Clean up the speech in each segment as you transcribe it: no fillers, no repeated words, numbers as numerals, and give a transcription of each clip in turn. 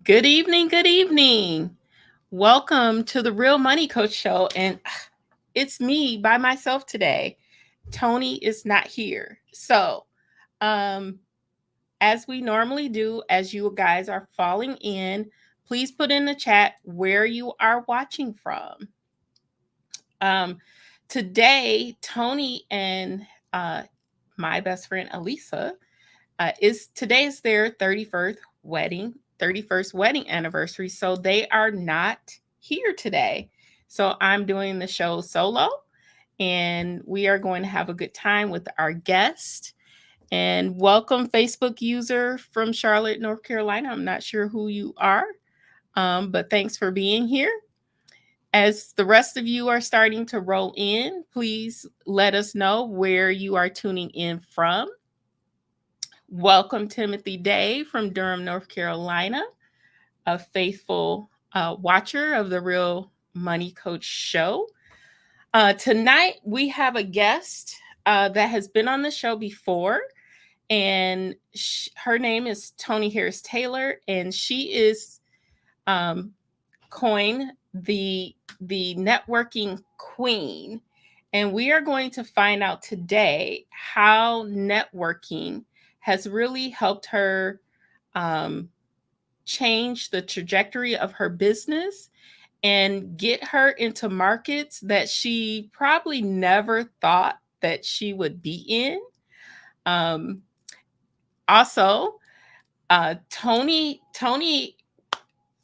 Good evening. Good evening. Welcome to the Real Money Coach Show. And it's me by myself today. Toni is not here. Um, as we normally do, as you guys are falling in, please put in the chat where you are watching from. Um, Today, Toni and my best friend Elisa today is their 31st wedding anniversary. So they are not here today. So I'm doing the show solo and we are going to have a good time with our guest. And welcome, Facebook user from Charlotte, North Carolina. I'm not sure who you are, but thanks for being here. As the rest of you are starting to roll in, please let us know where you are tuning in from. Welcome, Timothy Day from Durham, North Carolina, a faithful watcher of the Real Money Coach Show. Tonight, we have a guest that has been on the show before, and her name is Toni Harris Taylor, and she is coined the networking queen. And we are going to find out today how networking has really helped her change the trajectory of her business and get her into markets that she probably never thought that she would be in. Also, Toni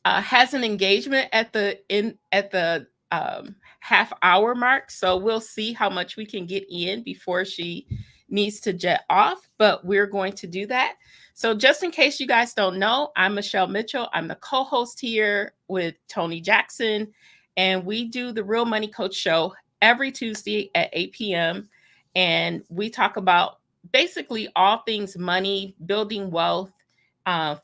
has an engagement at the half hour mark, so we'll see how much we can get in before she needs to jet off, but we're going to do that. So just in case you guys don't know, I'm Michelle Mitchell. I'm the co-host here with Toni Jackson, and we do the Real Money Coach Show every Tuesday at 8 p.m. And we talk about basically all things money, building wealth,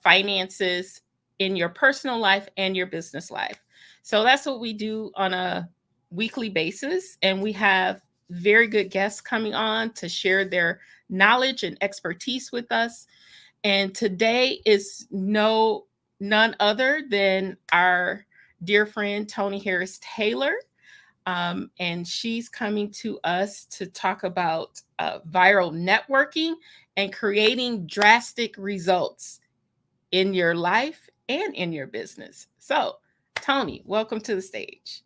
finances, in your personal life and your business life. So that's what we do on a weekly basis. And we have very good guests coming on to share their knowledge and expertise with us. And today is none other than our dear friend, Toni Harris Taylor. And she's coming to us to talk about viral networking and creating drastic results in your life and in your business. So, Toni, welcome to the stage.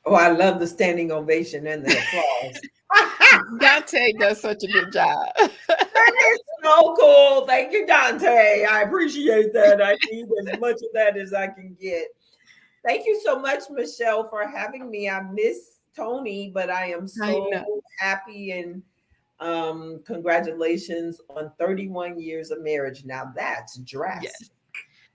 Oh, I love the standing ovation and the applause. Dante does such a good job. That is so cool. Thank you, Dante. I appreciate that. I need as much of that as I can get. Thank you so much, Michelle, for having me. I miss Toni, but I am so happy and congratulations on 31 years of marriage. Now that's drastic. Yes,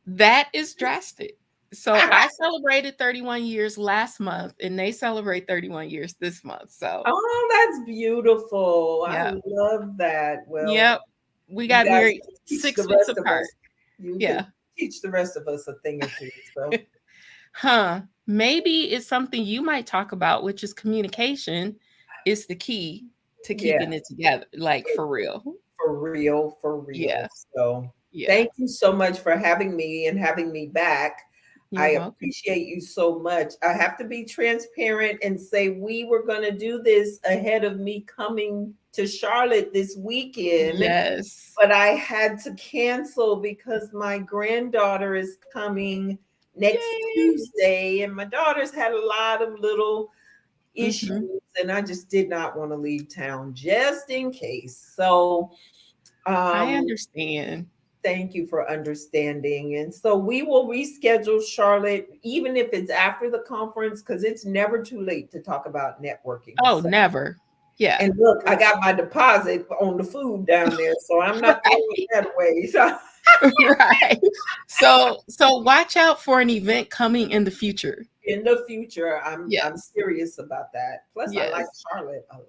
that is drastic. So I celebrated 31 years last month and they celebrate 31 years this month. So that's beautiful. I love that. Well, yep. We got married 6 weeks apart. You can teach the rest of us a thing or two. So maybe it's something you might talk about, which is communication is the key to keeping it together, like for real. For real. Yeah. So thank you so much for having me and having me back. I appreciate you so much. I have to be transparent and say we were going to do this ahead of me coming to Charlotte this weekend. Yes. But I had to cancel because my granddaughter is coming next Tuesday, and my daughter's had a lot of little issues, and I just did not want to leave town just in case. So I understand. Thank you for understanding. And so we will reschedule Charlotte, even if it's after the conference, because it's never too late to talk about networking. Oh, so, never. Yeah. And look, I got my deposit on the food down there, so I'm not throwing that away. So. Right. So watch out for an event coming in the future. In the future, I'm serious about that. Plus, I like Charlotte a lot.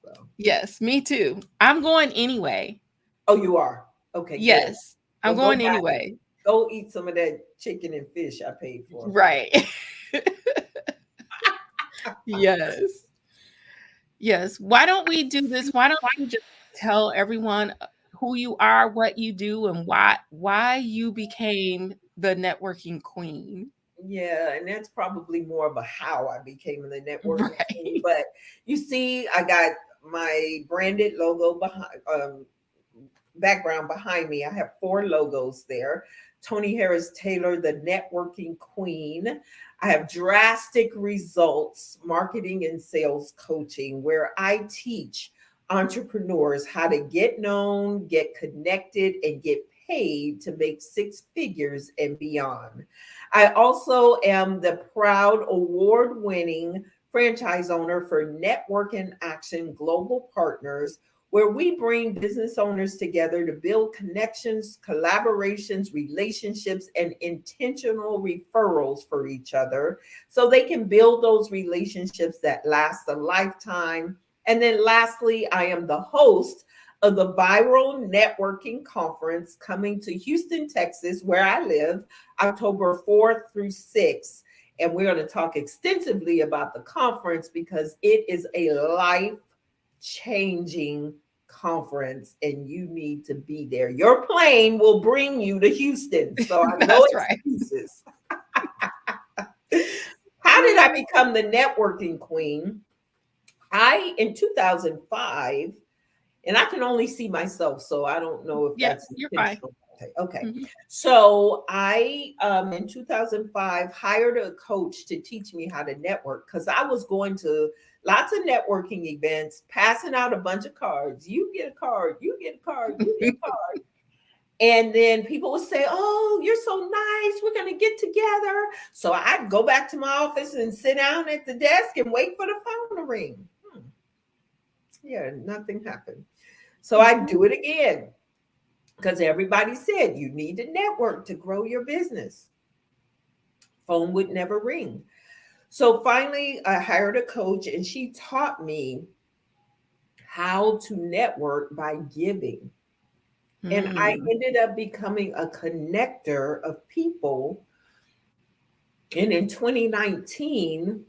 So. Yes, me too. I'm going anyway. Oh, you are? Okay. Yes, good. I'm going anyway. Go eat some of that chicken and fish I paid for. Right. Yes. Why don't we do this? Why don't we just tell everyone who you are, what you do, and why you became the networking queen. Yeah, and that's probably more of a how I became the networking queen. Right. But you see, I got my branded logo behind, background behind me. I have 4 logos there. Toni Harris Taylor, the networking queen. I have drastic results, marketing and sales coaching, where I teach entrepreneurs how to get known, get connected, and get paid to make 6 figures and beyond. I also am the proud award winning franchise owner for Network in Action Global Partners, where we bring business owners together to build connections, collaborations, relationships, and intentional referrals for each other so they can build those relationships that last a lifetime. And then lastly, I am the host of the Viral Networking Conference coming to Houston, Texas, where I live, October 4th through 6th. And we're going to talk extensively about the conference because it is a life changing conference and you need to be there. Your plane will bring you to Houston. So I know That's right. excuses. How did I become the networking queen? In 2005, and I can only see myself, so I don't know if Yeah, that's you're fine. intentional. Okay. Mhm. So I, in 2005, hired a coach to teach me how to network because I was going to lots of networking events, passing out a bunch of cards. You get a card, you get a card, you get a card. And then people would say, "Oh, you're so nice. We're going to get together." So I'd go back to my office and sit down at the desk and wait for the phone to ring. Yeah, nothing happened. So I do it again because everybody said you need to network to grow your business. Phone would never ring. So finally, I hired a coach and she taught me how to network by giving. And I Mm. ended up becoming a connector of people. And in 2019,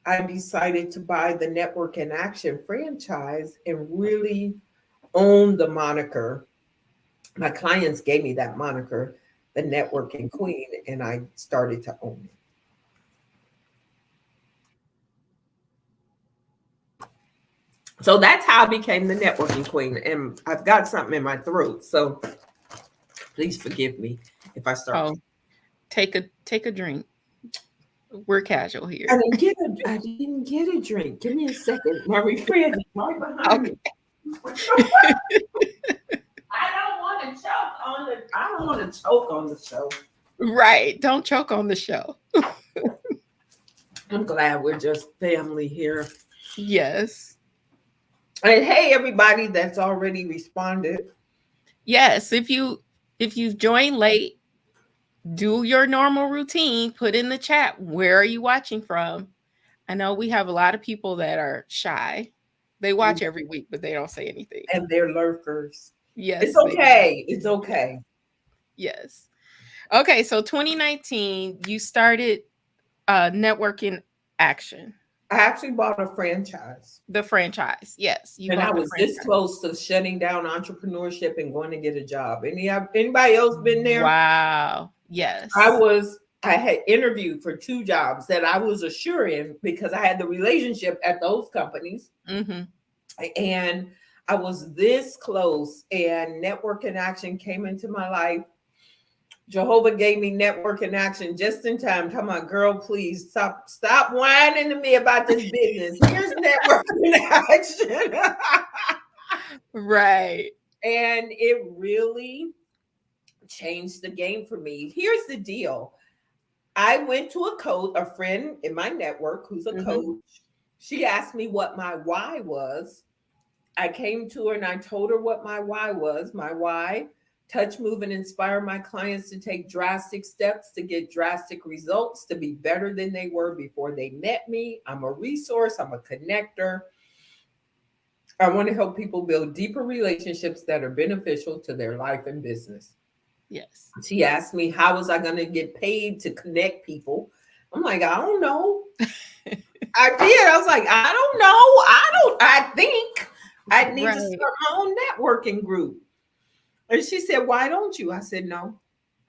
I decided to buy the Network in Action franchise and really own the moniker. My clients gave me that moniker, the networking queen, and I started to own it. So that's how I became the networking queen. And I've got something in my throat. So please forgive me if I start. Oh, take a drink. We're casual I here. didn't get a I didn't get a drink. Give me a second. My refrigerator is right behind Okay. me. I don't want to choke on the I don't want to choke on the show. Right. Don't choke on the show. I'm glad we're just family here. Yes. And hey, everybody that's already responded. Yes. If you've joined late, do your normal routine. Put in the chat. Where are you watching from? I know we have a lot of people that are shy. They watch every week, but they don't say anything. And they're lurkers. It's Yes, they do. okay. It's Yes. okay. Yes. Okay, so 2019, you started networking action, I actually bought a franchise. the franchise. Yes, you And I bought the was this franchise. close to shutting down entrepreneurship and going to get a job. Anybody else been there? Wow. I Yes. was I had interviewed for 2 jobs that I was assuring because I had the relationship at those companies. Mm-hmm. And I was this close and network in action came into my life. Jehovah gave me network in action just in time. Talking about, girl, please stop whining to me about this business. Here's network in action. Right. And it really changed the game for me. Here's the deal. I went to a friend in my network who's a Mm-hmm. coach. She asked me what my why was. I came to her and I told her what my why was. My why: touch, move, and inspire my clients to take drastic steps to get drastic results, to be better than they were before they met me. I'm a resource, I'm a connector. I want to help people build deeper relationships that are beneficial to their life and business. Yes. She asked me, how was I going to get paid to connect people? I'm like, I don't know. I did. I was like, I don't know. I think. I need to Right. start my own networking group. And she said, why don't you? I said, no,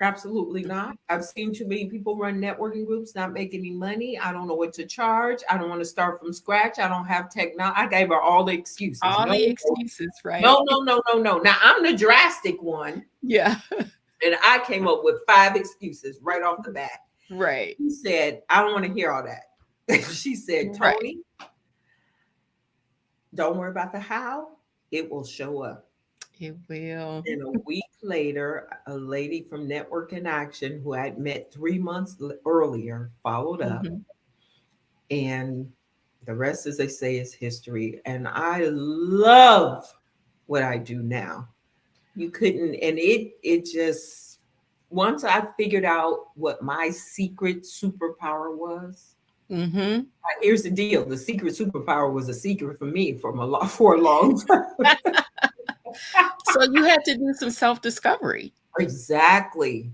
absolutely not. I've seen too many people run networking groups, not make any money. I don't know what to charge. I don't want to start from scratch. I don't have technology. I gave her all the excuses. All No, the excuses, right? no, no, no, no, no. Now I'm the drastic one. Yeah. And I came up with 5 excuses right off the bat. Right. She said, I don't want to hear all that. She said, Right. Toni, don't worry about the how. It will show up. It will. And a week later, a lady from Network in Action who I'd met 3 months earlier followed up. Mhm. And the rest, as they say, is history. And I love what I do now. You couldn't, and it just, once I figured out what my secret superpower was, Mhm. here's the deal. The secret superpower was a secret for me for a long time. So you had to do some self-discovery. Exactly.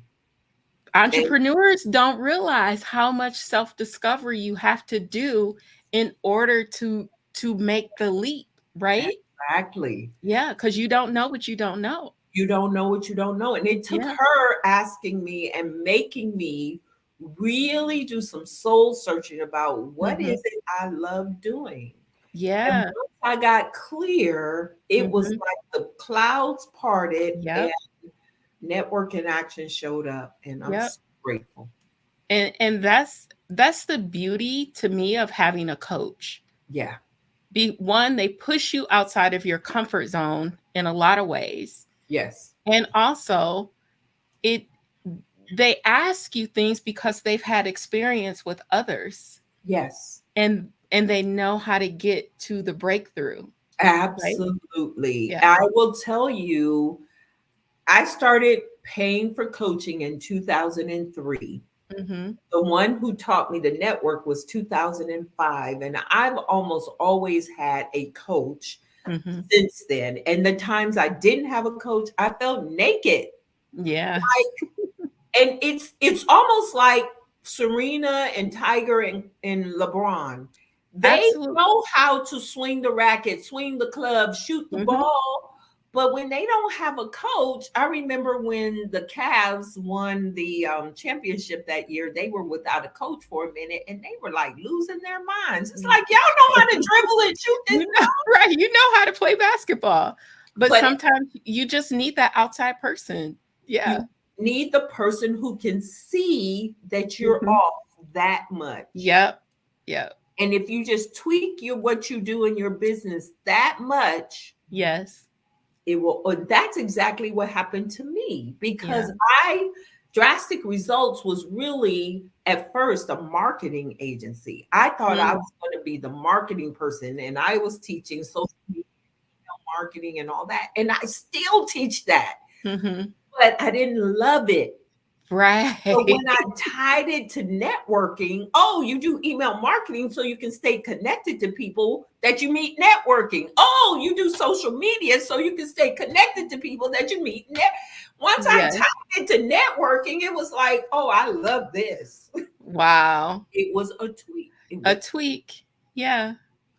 And Entrepreneurs don't realize how much self-discovery you have to do in order to make the leap, right? exactly. Yeah, because you don't know what you don't know. You don't know what you don't know. And it took Yeah. her asking me and making me really do some soul searching about what Mhm. is it I love doing. And Yeah. once I got clear, it was Mhm. like the clouds parted and Yep. network in action showed up. And I'm Yep. so grateful. And that's the beauty to me of having a coach. Yeah. Be one, they push you outside of your comfort zone in a lot of ways. Yes. And also, it they ask you things because they've had experience with others, Yes. and they know how to get to the breakthrough, right? Absolutely. Yeah. I will tell you, I started paying for coaching in 2003. Mhm. The one who taught me the network was 2005. And I've almost always had a coach Mhm. since then. And the times I didn't have a coach, I felt naked. Yeah. And it's almost like Serena and Tiger and LeBron. They Absolutely. know how to swing the racket, swing the club, shoot the Mhm. ball. But when they don't have a coach, I remember when the Cavs won the championship that year, they were without a coach for a minute and they were like losing their minds. It's like, y'all know how to dribble and shoot this. You know, right, you know how to play basketball, but But sometimes you just need that outside person. Yeah. you need the person who can see that you're Mhm. off that much. Yep. Yep. And if you just tweak what you do in your business that much, Yes. it will. That's exactly what happened to me Yeah. because I drastic results was really at first a marketing agency. I thought I Mm. was going to be the marketing person, and I was teaching social media marketing and all that, and I still teach that, Mhm. but I didn't love it. But Right. when I tied it to networking, oh, you do email marketing so you can stay connected to people that you meet networking. Oh, you do social media so you can stay connected to people that you meet. Once I Yes. tied it to networking, it was like, oh, I love this. Wow. It was a tweak. It A was, tweak. Yeah.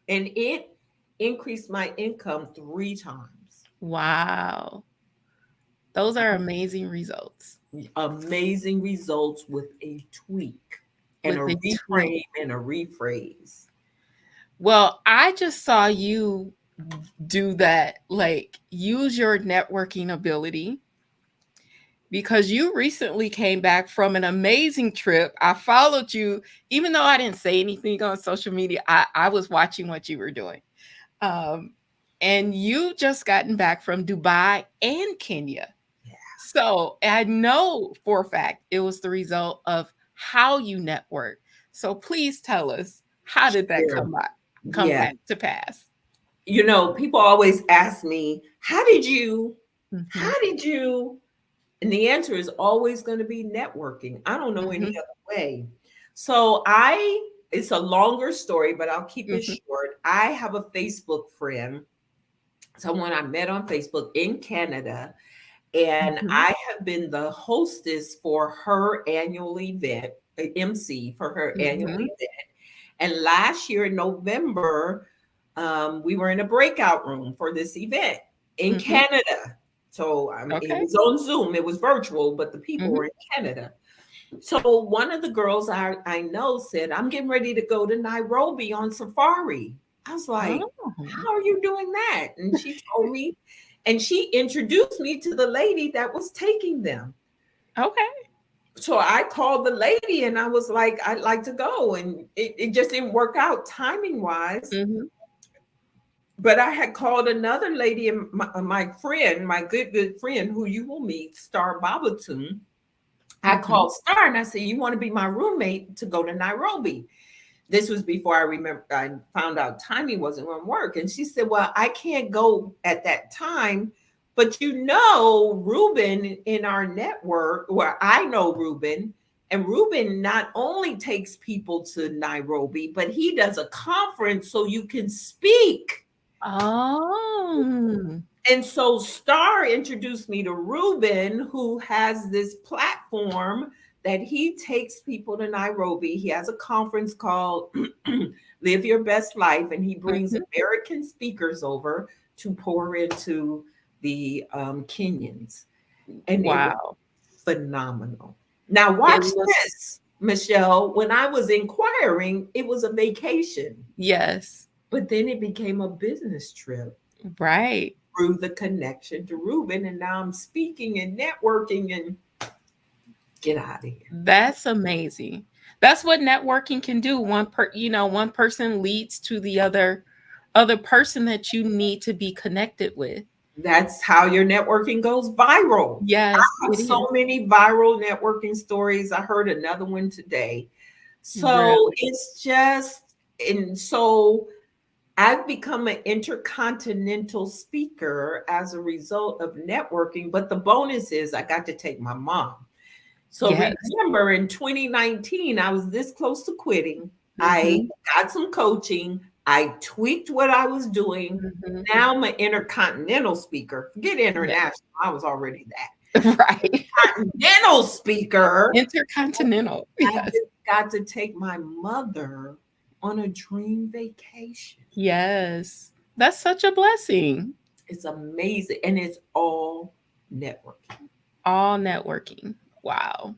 and it increased my income 3 times. Wow. Those are amazing results Amazing results with a tweak and with a the tweak. reframe and a rephrase. Well, I just saw you do that, like use your networking ability because you recently came back from an amazing trip. I followed you, even though I didn't say anything on social media. I was watching what you were doing. Um, and you just gotten back from Dubai and Kenya. So I know for a fact it was the result of how you network. So please tell us, how did that Sure. come Yeah. back to pass? People always ask me, how Mhm. did you? And the answer is always going to be networking. I don't know any Mhm. other way. So it's a longer story, but I'll keep it Mhm. short. I have a Facebook friend, someone I met on Facebook in Canada, and Mhm. I have been the hostess for her annual event, MC for her annual Mhm. event. And last year in November, We were in a breakout room for this event in Mhm. Canada. So it Okay. was on Zoom, it was virtual, but the people Mhm. were in Canada. So one of the girls I know said, I'm getting ready to go to Nairobi on safari. I was like, Oh. how are you doing that? And she told me, and she introduced me to the lady that was taking them. Okay. So I called the lady and I was like, I'd like to go. And it just didn't work out timing wise. Mhm. But I had called another lady, and my friend, my good friend who you will meet, Star Babatun. I Mhm. called Star and I said, you want to be my roommate to go to Nairobi? This was before I found out timing wasn't going to work. And she said, well, I can't go at that time. But Ruben in our network, where I know Ruben, and Ruben not only takes people to Nairobi, but he does a conference so you can speak. Oh. And so Star introduced me to Ruben, who has this platform that he takes people to Nairobi. He has a conference called Live Your Best Life, and he brings Mhm. American speakers over to pour into the Kenyans. And it was Wow. phenomenal. Now, It watch looks this, Michelle. When I was inquiring, it was a vacation, yes. but then it became a business trip Right. through the connection to Ruben. And now I'm speaking and networking and get out of here. That's amazing. That's what networking can do. One person leads to the other person that you need to be connected with. That's how your networking goes viral. Yes, I have it so is. many viral networking stories. I heard another one today. So Really. it's just, and so I've become an intercontinental speaker as a result of networking. But the bonus is I got to take my mom. So Yes. remember in 2019, I was this close to quitting. I Mhm. got some coaching. I tweaked what I was doing. Mhm. Now I'm an intercontinental speaker. Forget Yeah. international. I was already that. Right. Continental speaker. Intercontinental. I Yes. just got to take my mother on a dream vacation. Yes. That's such a blessing. It's amazing. And it's all networking. All networking. Wow.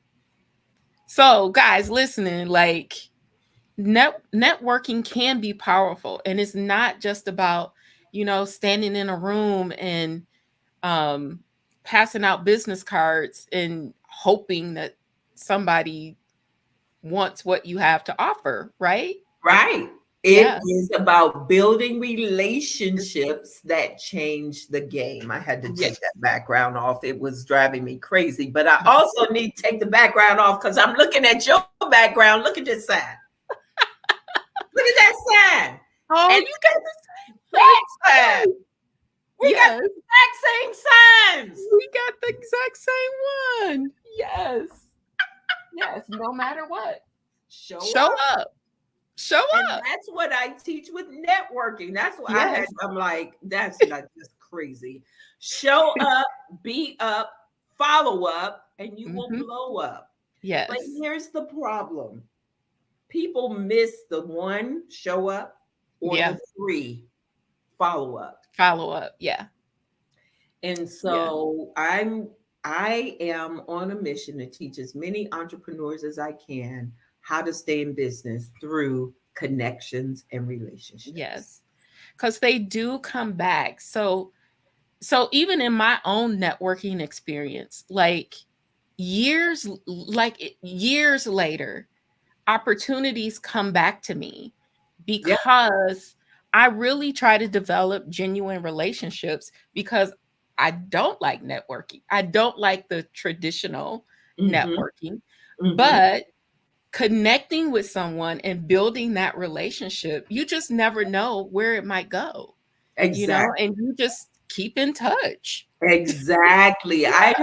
So, guys listening, like networking can be powerful, and it's not just about, standing in a room and um passing out business cards and hoping that somebody wants what you have to offer, right? Right. It Yeah. is about building relationships that change the game. I had to take Yes. that background off. It was driving me crazy. But I also need to take the background off because I'm looking at your background. Look at this sign. Look at that sign. Oh, And you got look the at that sign. same. We got Yes, the exact same signs. we got the exact same one. Yes. Yes, no matter what. Show Show up. up. Show And up. that's what I teach with networking. That's what Yes. I'm like, that's not just crazy. Show up, be up, follow up, and you will Mhm. blow up. But Yes. here's the problem: people miss the one, show up, or Yeah. the three, follow up. Follow up. Yeah. And Yeah. so I am on a mission to teach as many entrepreneurs as I can how to stay in business through connections and relationships. Yes. Cuz they do come back. So even in my own networking experience, years later, opportunities come back to me Yeah. because I really try to develop genuine relationships because I don't like networking. I don't like the traditional Mhm, networking, mhm. but connecting with someone and building that relationship, you just never know where it might go, Exactly. and you just keep in touch. Exactly. Yeah.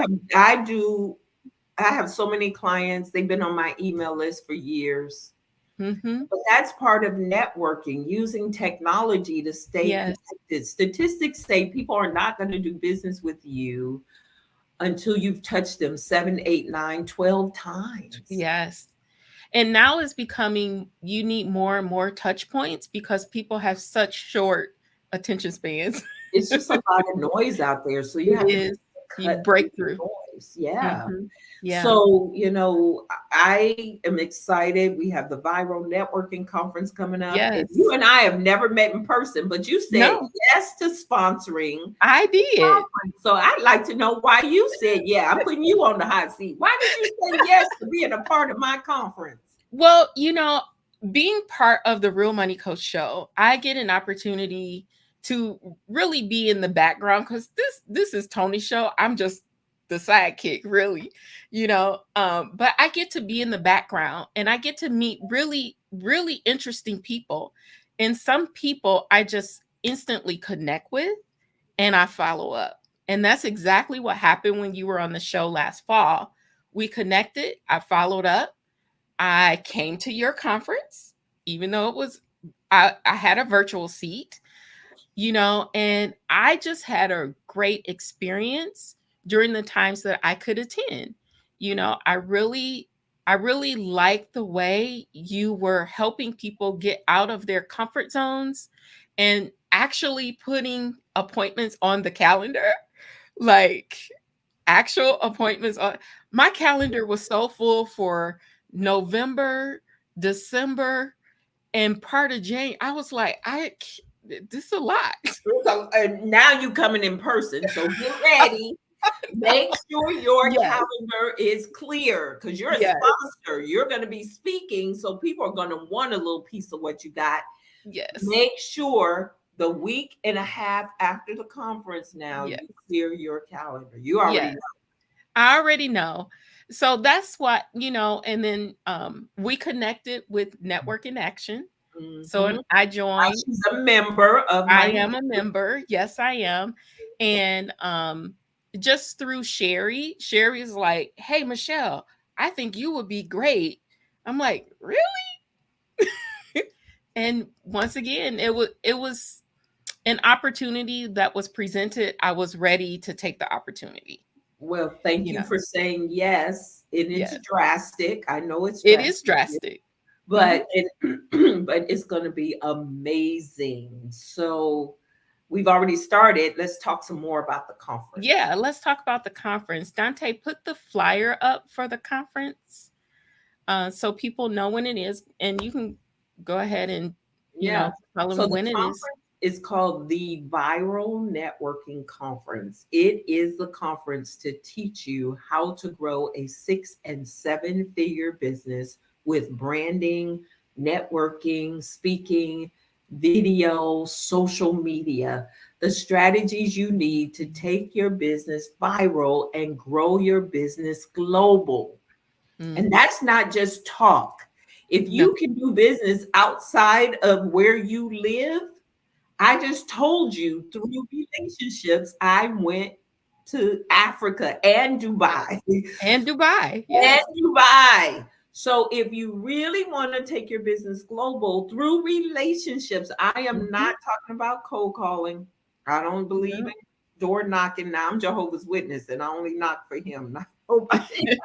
I have so many clients, they've been on my email list for years. Mhm. But that's part of networking, using technology to stay Yes. connected. Statistics say people are not going to do business with you until you've touched them 7, 8, 9, 12 times. Yes. And now it's becoming, you need more and more touch points because people have such short attention spans. It's just a lot of noise out there, so you It have to is. You cut through break the through. noise. Yeah. Hmm. Yeah. So, I am excited. We have the Viral Networking Conference coming up, and you Yes. and I have never met in person, but you said No, yes to sponsoring I the did. conference. So I'd like to know why you said, yeah, I'm putting you on the hot seat. Why did you say yes to being a part of my conference? Well, being part of the Real Money Coach show, I get an opportunity to really be in the background because this is Tony's show. I'm just the sidekick, really, But I get to be in the background and I get to meet really, really interesting people. And some people I just instantly connect with and I follow up. And that's exactly what happened when you were on the show last fall. We connected, I followed up, I came to your conference, even though I had a virtual seat, and I just had a great experience during the times that I could attend. I really liked the way you were helping people get out of their comfort zones and actually putting appointments on the calendar. Like actual appointments on my calendar was so full for November, December, and part of January. I was like, this is a lot. So, now you coming in person, so get ready. Make sure your Yes, calendar is clear because you're a yes, sponsor. You're going to be speaking, so people are going to want a little piece of what you got. yes, Make sure the week and a half after the conference now yes, you clear your calendar. You already yes. I already know. So that's what, and then we connected with Network in Action. know. So I joined. She's a member of I my. am a member. Yes, I am. And just through Sherry's like, "Hey, Michelle, I think you would be great." I'm like, "Really?" And once again, it was an opportunity that was presented. I was ready to take the opportunity. Well, thank You you know, for saying yes. And it's yes, drastic. I know it's it is drastic, drastic. Hmm. but but it's going to be amazing. So we've already started. Let's talk some more about the conference. Yeah, let's talk about the conference. Dante, put the flyer up for the conference so people know when it is, and you can go ahead and Yeah. tell So them the when it is. conference is called the Viral Networking Conference. It is the conference to teach you how to grow a 6 and 7 figure business with branding, networking, speaking, video, social media, the strategies you need to take your business viral and grow your business global. And Mhm. that's not just talk. If No. you can do business outside of where you live, I just told you through relationships, I went to Africa and Dubai. And Dubai. And Yes. Dubai. So if you really want to take your business global through relationships, I am Mhm. not talking about cold calling. I don't believe in No. door knocking. Now I'm Jehovah's Witness and I only knock for him, not nobody.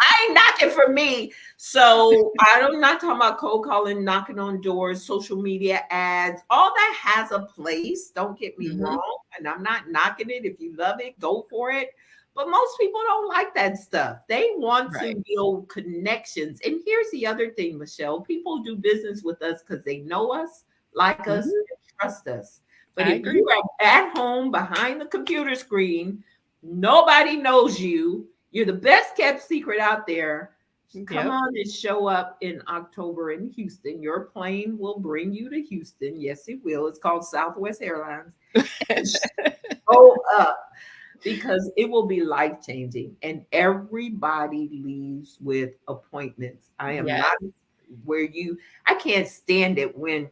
I ain't knocking for me. So I'm not talking about cold calling, knocking on doors, social media ads. All that has a place. Don't get me Mhm. wrong. And I'm not knocking it. If you love it, go for it. But most people don't like that stuff. They want Right. to build connections. And here's the other thing, Michelle. People do business with us because they know us, like us, Mhm. and trust us. But I if you agree. are at home behind the computer screen, nobody knows you, you're the best kept secret out there. Come Yep. on and show up in October in Houston. Your plane will bring you to Houston. Yes, it will. It's called Southwest Airlines. Show up because it will be life changing and everybody leaves with appointments. I am Yes. not where I can't stand it when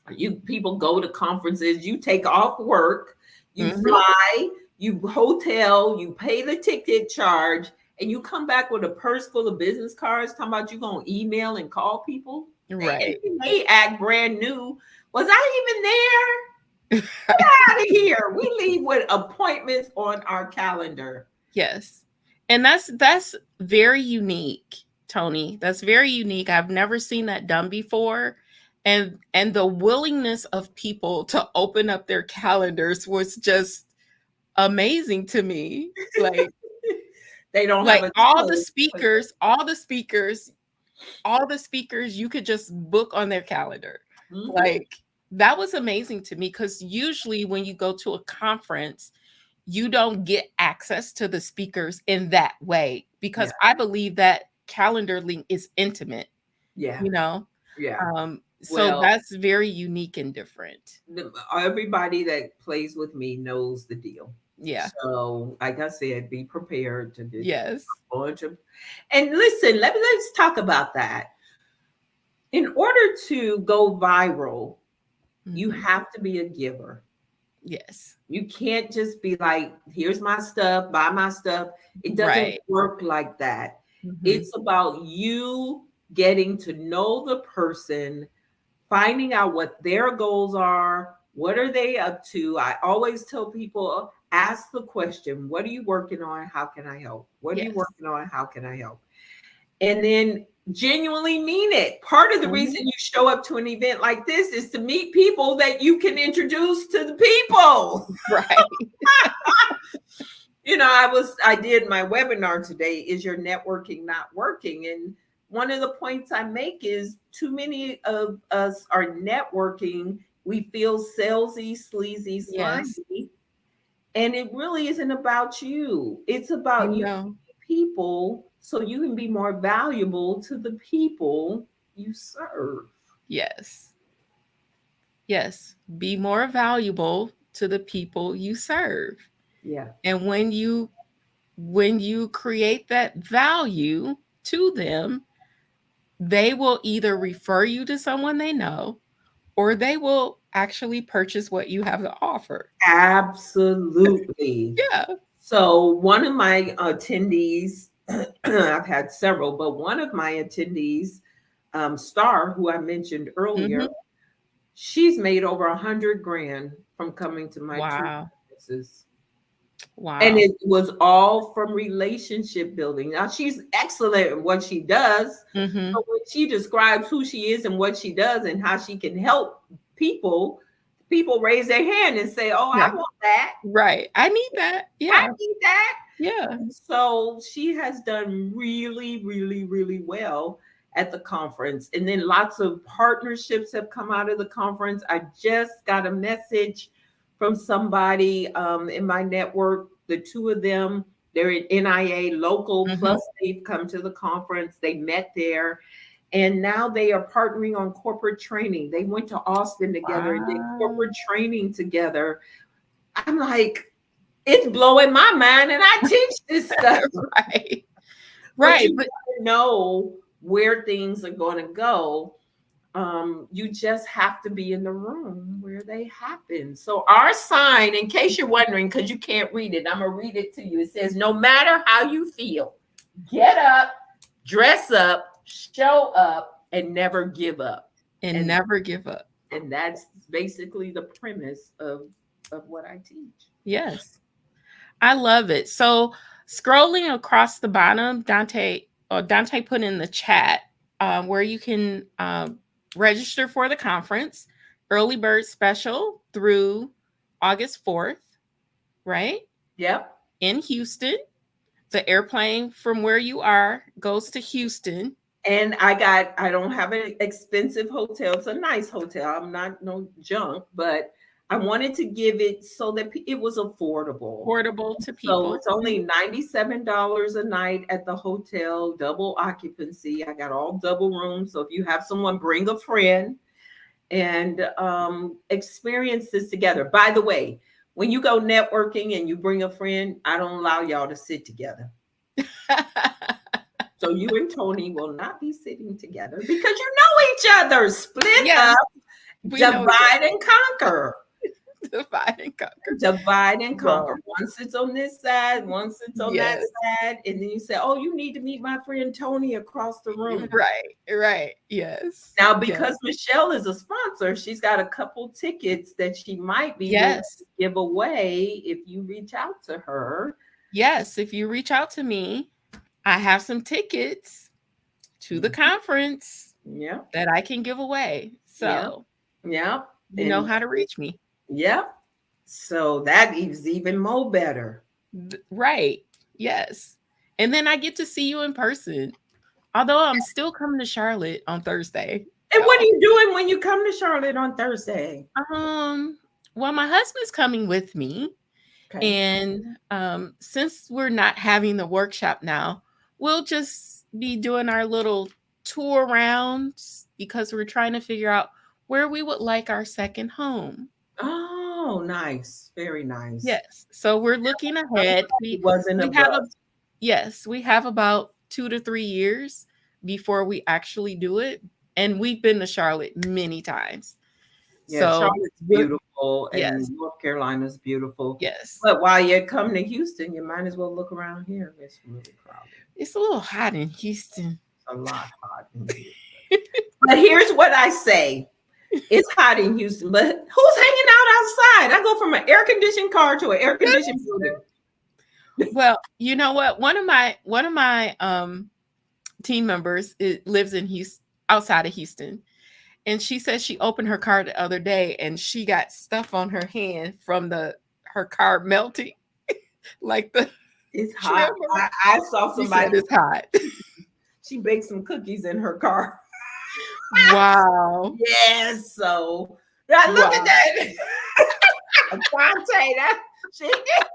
you people go to conferences, you take off work, you Mhm. fly, you hotel, you pay the ticket charge, and you come back with a purse full of business cards talking about you gonna email and call people. And Right. they act brand new. Was I even there? Out of here. We leave with appointments on our calendar. Yes. And that's very unique Toni. That's very unique. I've never seen that done before. And the willingness of people to open up their calendars was just amazing to me. They don't have Like a all the choice. speakers, all the speakers, all the speakers you could just book on their calendar. Mhm. Like that was amazing to me because usually when you go to a conference, you don't get access to the speakers in that way Yeah, because I believe that calendar link is intimate, yeah, you know? yeah. So Well, that's very unique and different. everybody that plays with me knows the deal. Yeah. So, like I said, be prepared to do Yes. a bunch of. And listen, let's talk about that. In order to go viral, you Mhm. have to be a giver. Yes. You can't just be like, here's my stuff, buy my stuff. It doesn't Right. work like that. Mhm. It's about you getting to know the person, finding out what their goals are, what are they up to. I always tell people, ask the question, what are you working on? How can I help? What are you Yes. working on? How can I help? And then genuinely mean it. Part of the Mhm. reason you show up to an event like this is to meet people that you can introduce to the people. Right. I did my webinar today, is your networking not working? And one of the points I make is too many of us are networking. We feel salesy, sleazy, Yes. slimy, and it really isn't about you. It's I about you know. people so you can be more valuable to the people you serve. Yes. Yes. Be more valuable to the people you serve. Yeah. And when you create that value to them, they will either refer you to someone they know or they will actually purchase what you have to offer. Absolutely. Yeah. So one of my attendees, I've had several, but one of my attendees, Star, who I mentioned earlier, Mhm. she's made over 100 grand from coming to my two Wow. conferences. And Wow. it was all from relationship building. Now she's excellent at what she does. Mhm. But when she describes who she is and what she does and how she can help people, people raise their hand and say, "Oh, I Yeah. want that. Right. I need that. I Yeah. need that." Yeah. So she has done really, really, really well at the conference. And then lots of partnerships have come out of the conference. I just got a message from somebody in my network. The two of them, they're in NIA local, Mhm. plus they've come to the conference. They met there. And now they are partnering on corporate training. They went to Austin together and did Wow. corporate training together. I'm like, it's blowing my mind, and I teach this stuff. Right. But Right. you But never know where things are going to go. You just have to be in the room where they happen. So our sign, in case you're wondering, because you can't read it, I'm gonna read it to you. It says, "No matter how you feel, get up, dress up, show up, and never give up." and And never give up. that's basically the premise of what I teach. Yes. I love it. So scrolling across the bottom, Dante put in the chat where you can register for the conference, early bird special through August 4th, right? Yep. In Houston. The airplane from where you are goes to Houston. And I don't have an expensive hotel. It's a nice hotel. I'm not no junk, but I wanted to give it so that it was affordable. Portable to So people. it's only $97 a night at the hotel, double occupancy. I got all double rooms. So if you have someone, bring a friend and experience this together. By the way, when you go networking and you bring a friend, I don't allow y'all to sit together. So you and Toni will not be sitting together because you know each other. Split Yeah, up, we know each divide and conquer. other. Divide and conquer. Divide and Well, conquer. One sits on this side, one sits on that yes. side, and then you say, "Oh, you need to meet my friend Toni across the room." Right. Right. Yes. Now, Yes. because Michelle is a sponsor, she's got a couple tickets that she might be willing Yes. to give away if you reach out to her. Yes. If you reach out to me, I have some tickets to the conference Yep. that I can give away. Yep. So Yep. you know And how to reach me. yep. So that is even more better. Right. Yes. And then I get to see you in person. Although I'm still coming to Charlotte on Thursday. And what are So, you doing when you come to Charlotte on Thursday? um, well, my husband's coming with me. Okay. And since we're not having the workshop now, we'll just be doing our little tour rounds because we're trying to figure out where we would like our second home. Oh, nice. Very nice. Yes. So we're looking ahead. It wasn't a We have a bus. yes, we have about 2 to 3 years before we actually do it. And we've been to Charlotte many times. Yeah, So Charlotte's we're beautiful and yes, North Carolina's beautiful. yes. But while you come to Houston, you might as well look around here. It's really crowded. It's a little hot in Houston. It's a lot hot in here. But here's what I say. It's hot in Houston, but who's hanging out outside? I go from an air conditioned car to an air conditioned building. Well, you know what? One of my team members lives in Houston, outside of Houston, and she said she opened her car the other day and she got stuff on her hand from the her car melting, like the It's trim. hot. I saw She somebody, said it's hot. she baked some cookies in her car. Wow. Yes, so now look at Wow. that. Quante, that she did.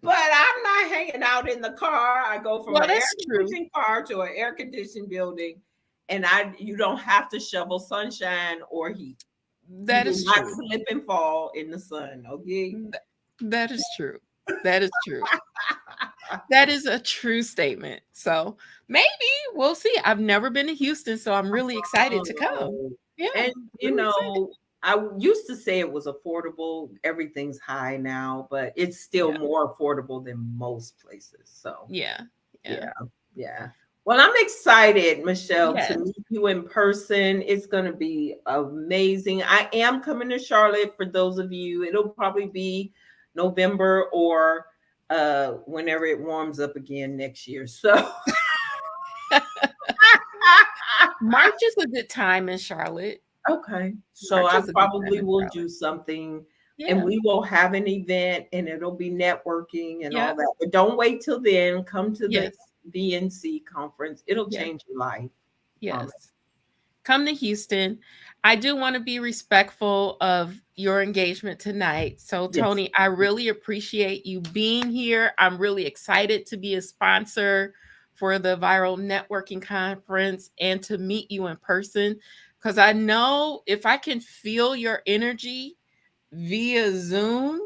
But I'm not hanging out in the car. I go from Well, an air that's true. conditioned car to an air conditioned building, and you don't have to shovel sunshine or heat. You That do is not true. slip and fall in the sun. Okay. Th- That is true. That is true. That is a true statement. So maybe we'll see. I've never been to Houston, so I'm really excited to come. Oh, Yeah, and really excited. I used to say it was affordable. Everything's high now, but it's still Yeah, more affordable than most places. So, yeah, yeah. yeah, yeah. Well, I'm excited, Michelle, to Yes, meet you in person. It's going to be amazing. I am coming to Charlotte for those of you. It'll probably be November or whenever it warms up again next year. So, March is a good time in Charlotte. okay. So March I is a good time probably in will Charlotte. do something and Yeah. we will have an event and it'll be networking and all Yep. that. But don't wait till then. Come to the Yes. BNC conference. It'll Yes. change your life. Promise. Yes. Come to Houston. I do want to be respectful of your engagement tonight. So, Yes. Toni, I really appreciate you being here. I'm really excited to be a sponsor for the Viral Networking Conference and to meet you in person because I know if I can feel your energy via Zoom,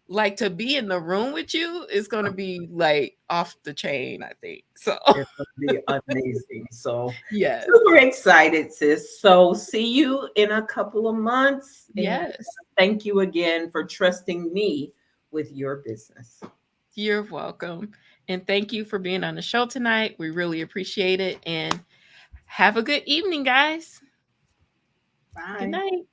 like to be in the room with you is going to be like off the chain, I think. So, It's going to be amazing. So yes. super excited, sis. So see you in a couple of months. And Yes. thank you again for trusting me with your business. You're welcome. And thank you for being on the show tonight. We really appreciate it. And have a good evening, guys. Good Bye. night.